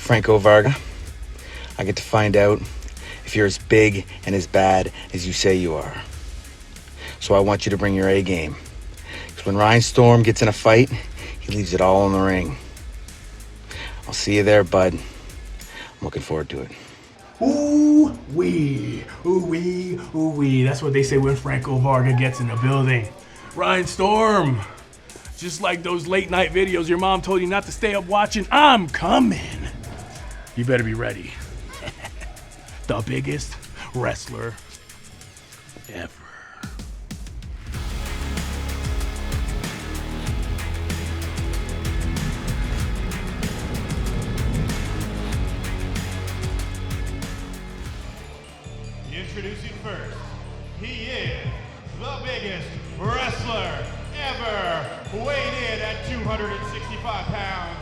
Franco Varga. I get to find out if you're as big and as bad as you say you are. So I want you to bring your A game. Because when Ryan Storm gets in a fight, he leaves it all in the ring. I'll see you there, bud. I'm looking forward to it. Ooh-wee, ooh-wee, ooh-wee. That's what they say when Franco Varga gets in the building. Ryan Storm, just like those late night videos your mom told you not to stay up watching, I'm coming. You better be ready. The biggest wrestler ever. Introducing first, he is the biggest wrestler ever, weighed in at 265 pounds.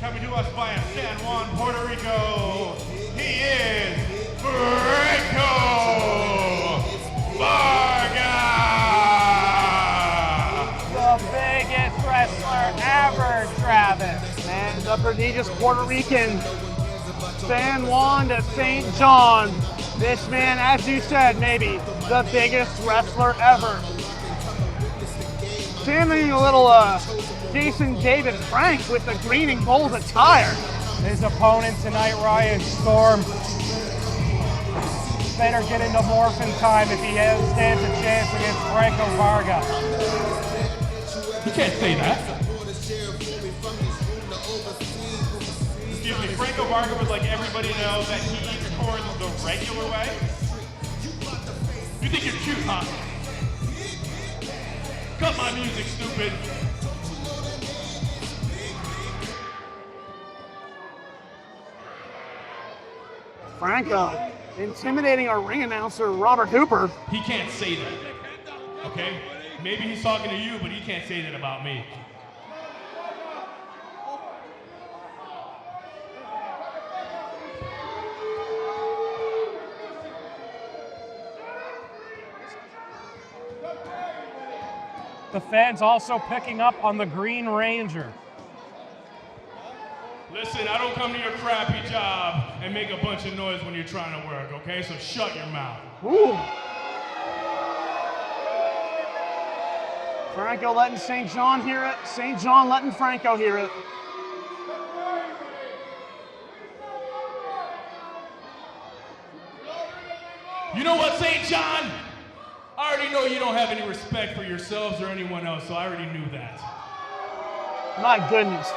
Coming to us via San Juan, Puerto Rico, he is Franco Varga! The biggest wrestler ever, Travis. And the prodigious Puerto Rican, San Juan to St. John. This man, as you said, maybe the biggest wrestler ever. Standing a little Jason David Frank with the green and gold attire. His opponent tonight, Ryan Storm. Better get into morphin time if he stands a chance against Franco Varga. You can't say that. Excuse me, Franco Varga would like everybody to know that he eats corn the regular way. You think you're cute, huh? Cut my music, stupid. Franco intimidating our ring announcer, Robert Hooper. He can't say that, okay? Maybe he's talking to you, but he can't say that about me. The fans also picking up on the Green Ranger. Listen, I don't come to your crappy job and make a bunch of noise when you're trying to work, okay? So shut your mouth. Ooh. Franco letting St. John hear it. St. John letting Franco hear it. You know what, St. John? I already know you don't have any respect for yourselves or anyone else, so I already knew that. My goodness.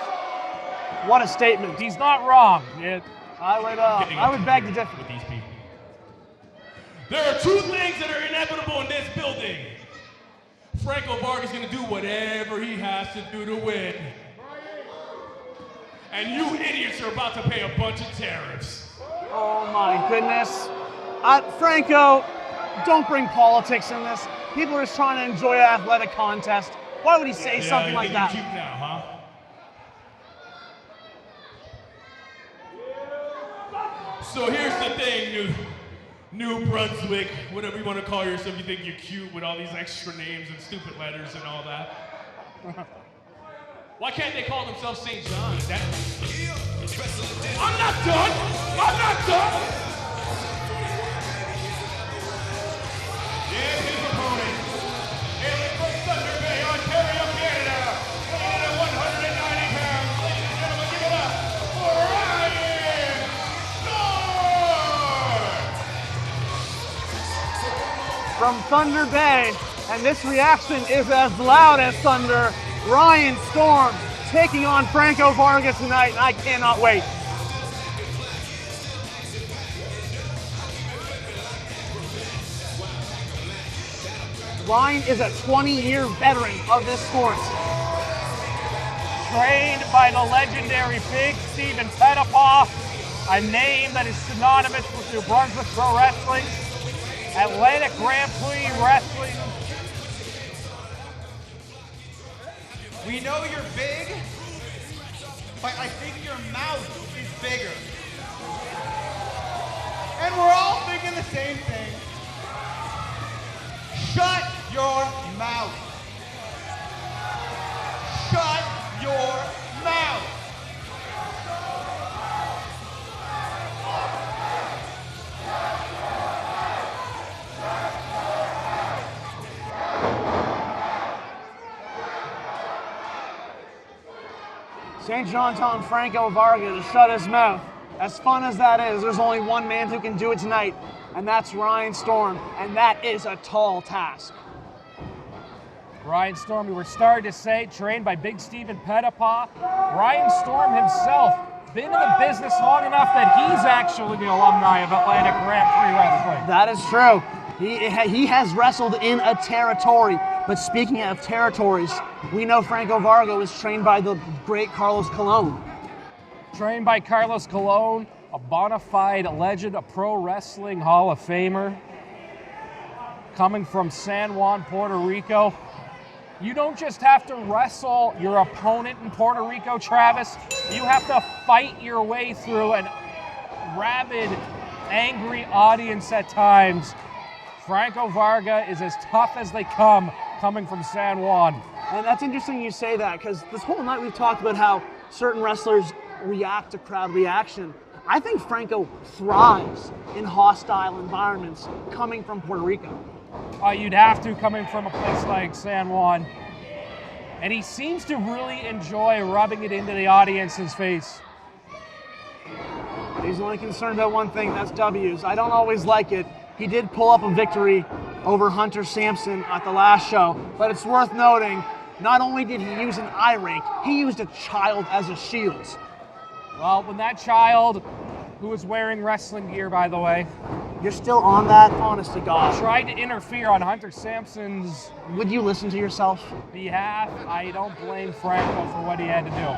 What a statement. He's not wrong. I would beg to differ with these people. There are two things that are inevitable in this building. Franco Varga's gonna do whatever he has to do to win. And you idiots are about to pay a bunch of tariffs. Oh my goodness. Franco, don't bring politics in this. People are just trying to enjoy an athletic contest. Why would he say something like that? You're cute now, huh? So here's the thing, New Brunswick, whatever you want to call yourself, you think you're cute with all these extra names and stupid letters and all that. Why can't they call themselves St. John? I'm not done! I'm not done! Yeah, his opponent, hailing from Thunder Bay, Ontario, Canada, weighing in at 190 pounds. Ladies and gentlemen, give it up for Ryan Storm! From Thunder Bay, and this reaction is as loud as thunder. Ryan Storm taking on Franco Varga tonight, and I cannot wait. Ryan is a 20-year veteran of this sport. Trained by the legendary Big Stephen Pettipaw, a name that is synonymous with New Brunswick Pro Wrestling, Atlantic Grand Prix Wrestling. We know you're big, but I think your mouth is bigger. And we're all thinking the same thing. Shut your mouth. Shut your mouth. St. John telling Franco Varga to shut his mouth. As fun as that is, there's only one man who can do it tonight, and that's Ryan Storm, and that is a tall task. Ryan Storm, we were starting to say, trained by Big Steven Pettipaw. Ryan Storm himself, been in the business long enough that he's actually the alumni of Atlantic Grand Prix Wrestling. That is true. He has wrestled in a territory, but speaking of territories, we know Franco Varga was trained by the great Carlos Colon. Trained by Carlos Colon, a bona fide legend, a pro wrestling Hall of Famer, coming from San Juan, Puerto Rico. You don't just have to wrestle your opponent in Puerto Rico, Travis. You have to fight your way through an rabid, angry audience at times. Franco Varga is as tough as they come, coming from San Juan. And that's interesting you say that, because this whole night we've talked about how certain wrestlers react to crowd reaction. I think Franco thrives in hostile environments coming from Puerto Rico. You'd have to, coming from a place like San Juan. And he seems to really enjoy rubbing it into the audience's face. He's only concerned about one thing, that's W's. I don't always like it. He did pull up a victory over Hunter Sampson at the last show, but it's worth noting, not only did he use an eye rake, he used a child as a shield. Well, when that child, who was wearing wrestling gear, by the way, You're still on that? Honest to God. tried to interfere on Hunter Sampson's Would you listen to yourself? behalf, I don't blame Franco for what he had to do.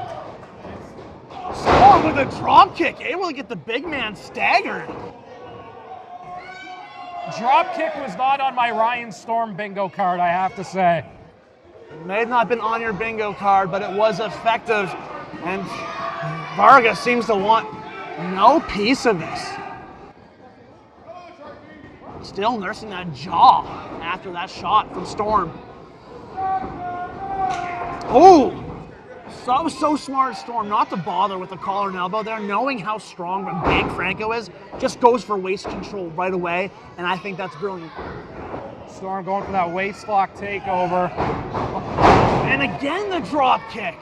Storm with a drop kick, able to get the big man staggered. Drop kick was not on my Ryan Storm bingo card, I have to say. It may have not been on your bingo card, but it was effective. And Varga seems to want no piece of this. Still nursing that jaw after that shot from Storm. Oh! That was so smart, Storm, not to bother with the collar and elbow there, knowing how strong and big Franco is, just goes for waist control right away, and I think that's brilliant. Storm going for that waistlock takeover. And again the drop kick.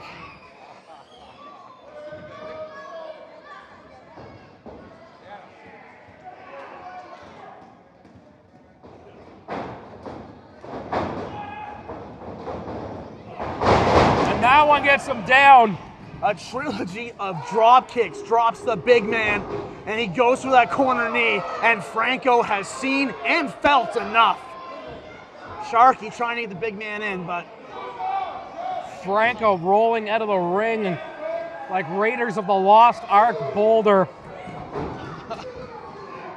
And that one gets him down. A trilogy of drop kicks, drops the big man, and he goes for that corner knee, and Franco has seen and felt enough. Sharky trying to get the big man in, but Franco rolling out of the ring like Raiders of the Lost Ark Boulder.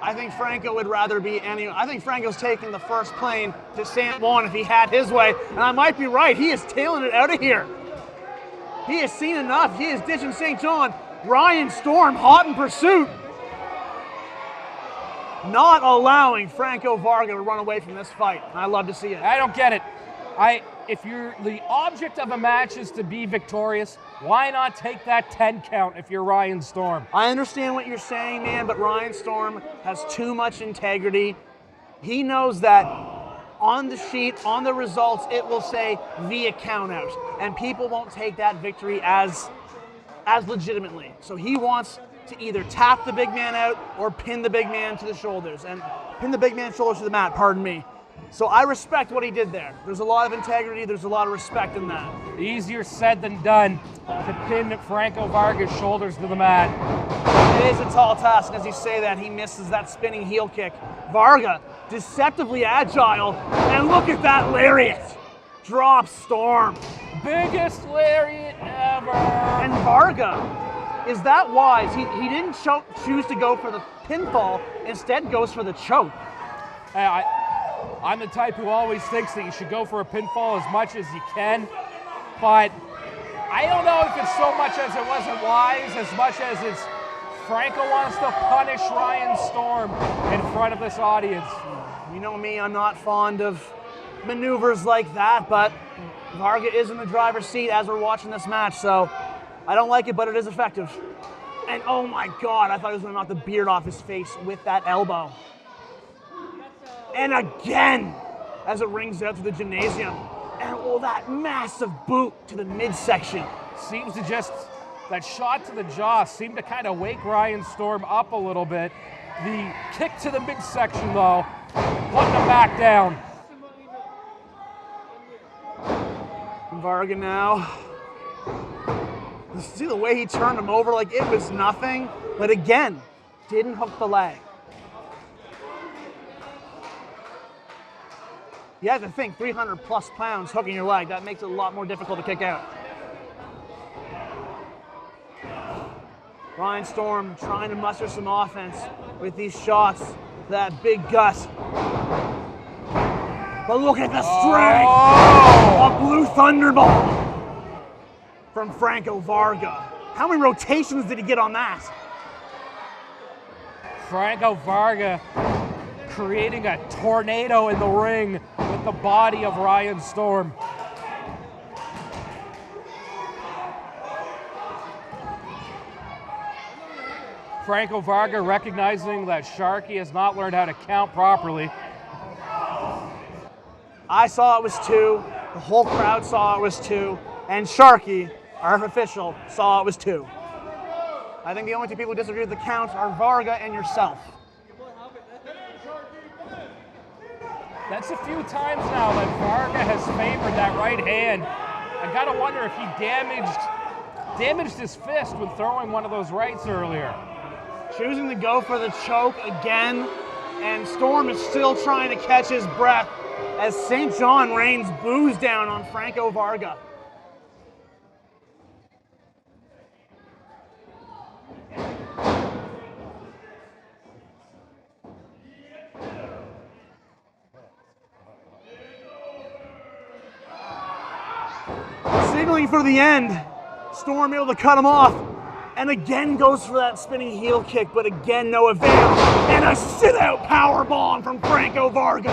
I think Franco would rather be I think Franco's taking the first plane to San Juan if he had his way, and I might be right. He is tailing it out of here. He has seen enough. He is ditching St. John. Ryan Storm hot in pursuit. Not allowing Franco Varga to run away from this fight. I love to see it. I don't get it. If the object of a match is to be victorious, why not take that 10 count if you're Ryan Storm? I understand what you're saying, man, but Ryan Storm has too much integrity. He knows that on the sheet, on the results, it will say via countout, and people won't take that victory as legitimately. So he wants to either tap the big man out or pin the big man to the shoulders, and pin the big man's shoulders to the mat, pardon me. So I respect what he did there. There's a lot of integrity, there's a lot of respect in that. Easier said than done to pin Franco Varga's shoulders to the mat. It is a tall task, as you say that, he misses that spinning heel kick. Varga, deceptively agile, and look at that lariat. Drop Storm. Biggest lariat ever. And Varga, is that wise? He didn't choose to go for the pinfall, instead goes for the choke. Hey, I'm the type who always thinks that you should go for a pinfall as much as you can, but I don't know if it's so much as it wasn't wise, as much as it's Franco wants to punish Ryan Storm in front of this audience. You know me, I'm not fond of maneuvers like that, but Varga is in the driver's seat as we're watching this match, so I don't like it, but it is effective. And oh my God, I thought he was gonna knock the beard off his face with that elbow. And again, as it rings out through the gymnasium. And oh, that massive boot to the midsection. Seems to just, That shot to the jaw seemed to kind of wake Ryan Storm up a little bit. The kick to the midsection, though, putting him back down. Varga now. See the way he turned him over like it was nothing, but again, didn't hook the leg. You have to think 300 plus pounds hooking your leg, that makes it a lot more difficult to kick out. Ryan Storm trying to muster some offense with these shots, that big gut. But look at the strength! A blue thunderball from Franco Varga. How many rotations did he get on that? Franco Varga creating a tornado in the ring with the body of Ryan Storm. Franco Varga recognizing that Sharky has not learned how to count properly. I saw it was 2, the whole crowd saw it was 2, and Sharky, our official, saw it was 2. I think the only 2 people who disagree with the count are Varga and yourself. That's a few times now that Varga has favored that right hand. I gotta wonder if he damaged his fist when throwing one of those rights earlier. Choosing to go for the choke again, and Storm is still trying to catch his breath as St. John rains booze down on Franco Varga. Signaling for the end, Storm able to cut him off, and again goes for that spinning heel kick, but again no avail, and a sit-out power bomb from Franco Varga.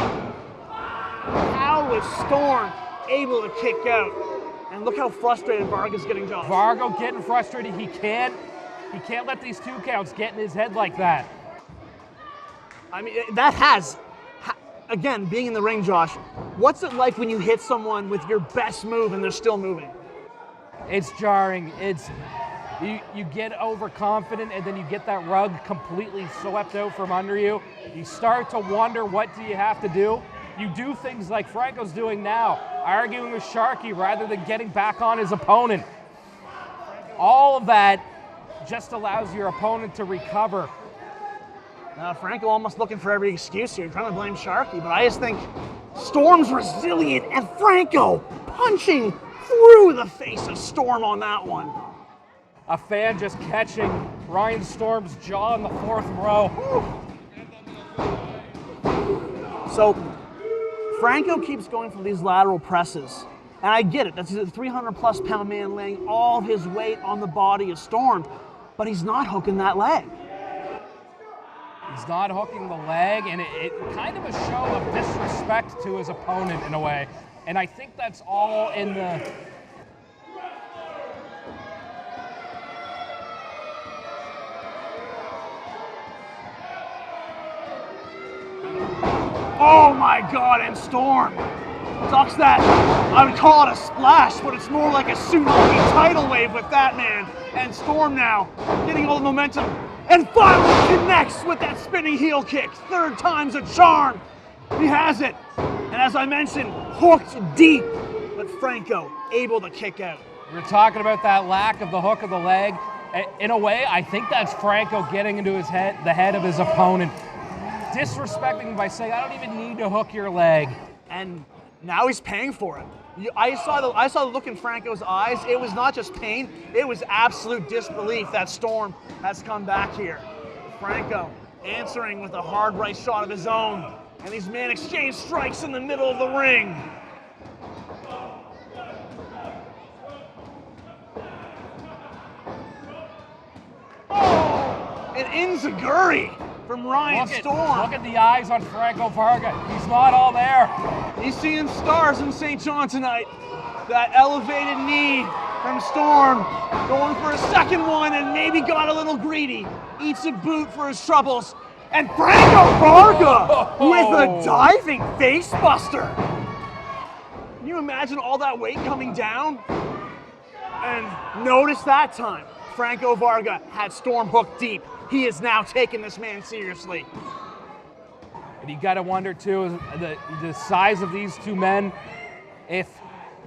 How was Storm able to kick out? And look how frustrated Varga's getting, Josh. Varga getting frustrated. He can't let these 2 counts get in his head like that. I mean, that has, again, being in the ring, Josh, what's it like when you hit someone with your best move and they're still moving? It's jarring. You get overconfident and then you get that rug completely swept out from under you. You start to wonder, what do you have to do? You do things like Franco's doing now, arguing with Sharky rather than getting back on his opponent. All of that just allows your opponent to recover. Franco almost looking for every excuse here, trying to blame Sharky, but I just think Storm's resilient, and Franco punching through the face of Storm on that one. A fan just catching Ryan Storm's jaw in the 4th row. So Franco keeps going for these lateral presses, and I get it. That's a 300 plus pound man laying all of his weight on the body of Storm, but he's not hooking that leg. He's not hooking the leg, and it kind of a show of disrespect to his opponent in a way. And I think that's all in the... Oh my God, and Storm ducks that. I would call it a splash, but it's more like a tsunami tidal wave with that man. And Storm now getting all the momentum and finally connects with that spinning heel kick. 3rd time's a charm. He has it. And as I mentioned, hooked deep, but Franco able to kick out. We're talking about that lack of the hook of the leg. In a way, I think that's Franco getting into the head of his opponent, disrespecting him by saying, I don't even need to hook your leg. And now he's paying for it. I saw the look in Franco's eyes. It was not just pain, it was absolute disbelief that Storm has come back here. Franco answering with a hard right shot of his own. And these men exchange strikes in the middle of the ring. Oh, an enziguri from Ryan Storm. Look at the eyes on Franco Varga. He's not all there. He's seeing stars in St. John tonight. That elevated knee from Storm, going for a second one and maybe got a little greedy. Eats a boot for his troubles. And Franco Varga with a diving face buster. Can you imagine all that weight coming down? And notice that time, Franco Varga had Storm hooked deep. He is now taking this man seriously. And you got to wonder, too, the size of these two men, if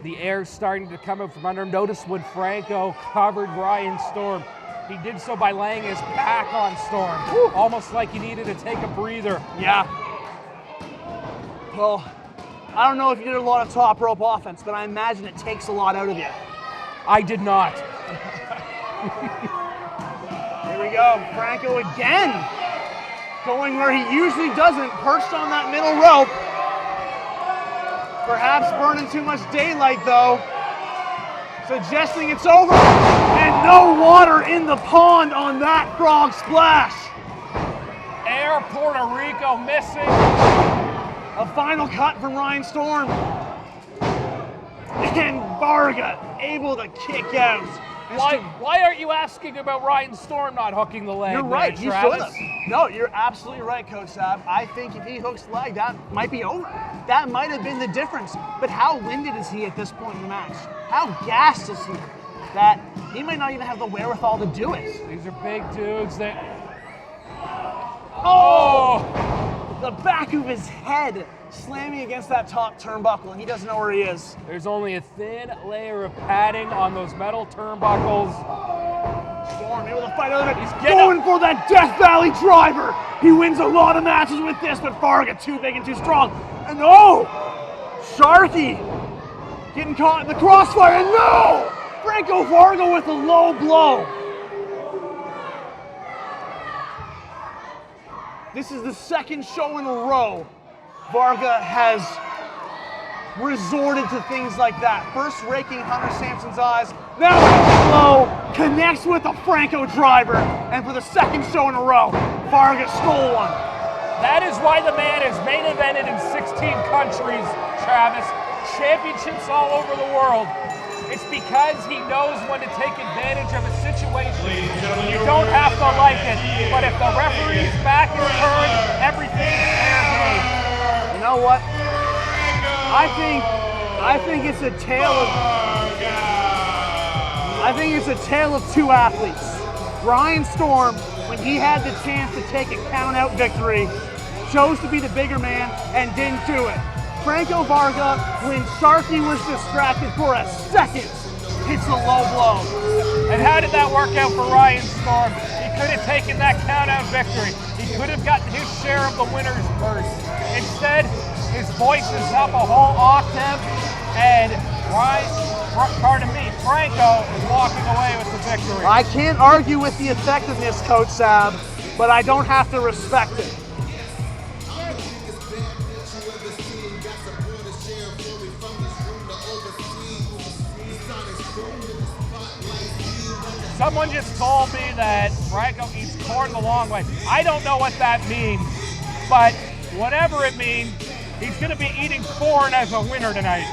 the air's starting to come out from under him. Notice when Franco covered Ryan Storm, he did so by laying his back on Storm, almost like he needed to take a breather. Yeah. Well, I don't know if you did a lot of top rope offense, but I imagine it takes a lot out of you. I did not. Here we go, Franco again. Going where he usually doesn't, perched on that middle rope. Perhaps burning too much daylight though. Suggesting it's over, and no water in the pond on that frog splash. Air Puerto Rico missing. A final cut from Ryan Storm. And Varga able to kick out. Why aren't you asking about Ryan Storm not hooking the leg? You're right, there, he Travis? should have. No, you're absolutely right, Coach Sab. I think if he hooks the leg, that might be over. That might have been the difference. But how winded is he at this point in the match? How gassed is he that he might not even have the wherewithal to do it? These are big dudes that... Oh! The back of his head slamming against that top turnbuckle, and he doesn't know where he is. There's only a thin layer of padding on those metal turnbuckles. Storm able to fight out of it. He's going for that Death Valley driver. He wins a lot of matches with this, but Varga too big and too strong. And oh! Sharky getting caught in the crossfire, and no! Franco Varga with a low blow. This is the second show in a row Varga has resorted to things like that. First raking Hunter Sampson's eyes, now low, connects with a Franco driver, and for the second show in a row, Varga stole one. That is why the man is main evented in 16 countries, Travis. Championships all over the world. It's because he knows when to take advantage of a situation. You don't have to like it, but if the referee's back is turned, everything's fair game. You know what? I think it's a tale of two athletes. Ryan Storm, when he had the chance to take a count-out victory, chose to be the bigger man and didn't do it. Franco Varga, when Sharky was distracted for a second, hits a low blow. And how did that work out for Ryan Storm? He could have taken that count-out victory. He could have gotten his share of the winner's purse. Instead, his voice is up a whole octave, and Franco is walking away with the victory. I can't argue with the effectiveness, Coach Sab, but I don't have to respect it. Someone just told me that Franco eats corn the long way. I don't know what that means, but whatever it means, he's going to be eating corn as a winner tonight.